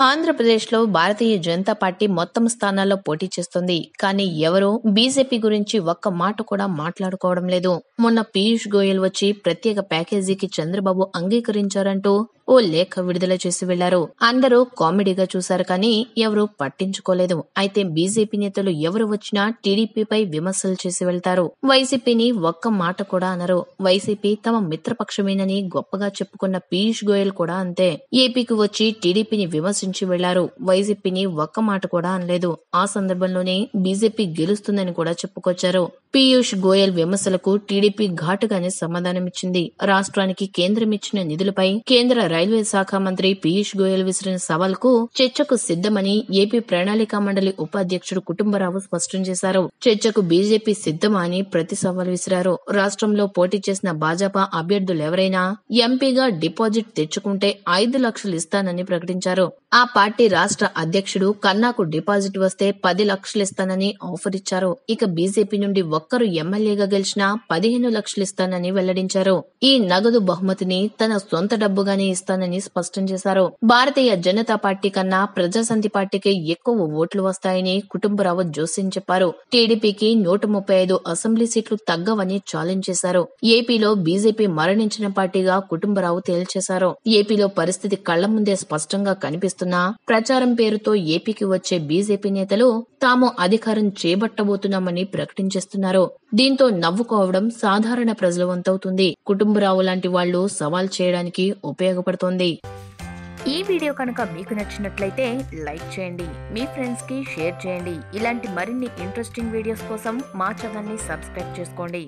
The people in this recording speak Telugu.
ఆంధ్రప్రదేశ్లో భారతీయ జనతా పార్టీ మొత్తం స్థానాల్లో పోటీ చేస్తుంది. కానీ ఎవరూ బీజేపీ గురించి ఒక్క మాట కూడా మాట్లాడుకోవడం లేదు. మొన్న పీయూష్ గోయల్ వచ్చి ప్రత్యేక ప్యాకేజీకి చంద్రబాబు అంగీకరించారంటూ ఓ లేఖ విడుదల చేసి వెళ్లారు. అందరూ కామెడీగా చూశారు కానీ ఎవరూ పట్టించుకోలేదు. అయితే బీజేపీ నేతలు ఎవరు వచ్చినా టీడీపీపై విమర్శలు చేసి వెళ్తారు. వైసీపీని ఒక్క మాట కూడా అనరు. వైసీపీ తమ మిత్రపక్షమేనని గొప్పగా చెప్పుకున్న పీయూష్ గోయల్ కూడా అంతే. ఏపీకి వచ్చి టీడీపీని విమర్శించి వెళ్లారు. వైసీపీని ఒక్క మాట కూడా అనలేదు. ఆ సందర్భంలోనే బీజేపీ గెలుస్తుందని కూడా చెప్పుకొచ్చారు. పీయూష్ గోయల్ విమర్శలకు టీడీపీ ఘాటుగానే సమాధానమిచ్చింది. రాష్ట్రానికి కేంద్రం ఇచ్చిన నిధులపై కేంద్ర రైల్వే శాఖ మంత్రి పీయూష్ గోయల్ విసిరిన సవాల్కు చర్చకు సిద్ధమని ఏపీ ప్రణాళికా మండలి ఉపాధ్యక్షుడు కుటుంబరావు స్పష్టం చేశారు. చర్చకు బీజేపీ సిద్ధమా అని ప్రతి సవాల్ విసిరారు. రాష్ట్రంలో పోటీ చేసిన భాజపా అభ్యర్థులెవరైనా ఎంపీగా డిపాజిట్ తెచ్చుకుంటే 5 లక్షలు ఇస్తానని ప్రకటించారు. ఆ పార్టీ రాష్ట్ర అధ్యక్షుడు కన్నాకు డిపాజిట్ వస్తే 10 లక్షలు ఇస్తానని ఆఫర్ ఇచ్చారు. ఇక బీజేపీ నుండి ఒక్కరు ఎమ్మెల్యేగా గెలిచినా 15 లక్షలు ఇస్తానని వెల్లడించారు. ఈ నగదు బహుమతిని తన సొంత డబ్బుగానే ఇస్తానని స్పష్టం చేశారు. భారతీయ జనతా పార్టీ కన్నా ప్రజాశాంతి పార్టీకి ఎక్కువ ఓట్లు వస్తాయని కుటుంబరావు జోస్యం చెప్పారు. టీడీపీకి 135 అసెంబ్లీ సీట్లు తగ్గవని ఛాలెంజ్ చేశారు. ఏపీలో బీజేపీ మరణించిన పార్టీగా కుటుంబరావు తేల్చేశారు. ఏపీలో పరిస్థితి కళ్ల ముందే స్పష్టంగా కనిపిస్తున్నా ప్రచారం పేరుతో ఏపీకి వచ్చే బీజేపీ నేతలు తాము అధికారం చేపట్టబోతున్నామని ప్రకటించేస్తున్నారు. దీంతో నవ్వుకోవడం సాధారణ ప్రజల వంతవుతుంది. కుటుంబరావు లాంటి వాళ్లు సవాల్ చేయడానికి ఉపయోగపడుతోంది. ఈ వీడియో కనుక మీకు నచ్చినట్లయితే లైక్ చేయండి, మీ ఫ్రెండ్స్ కి షేర్ చేయండి. ఇలాంటి మరిన్ని ఇంట్రెస్టింగ్ వీడియోస్ కోసం మా ఛానల్ ని సబ్స్క్రైబ్ చేసుకోండి.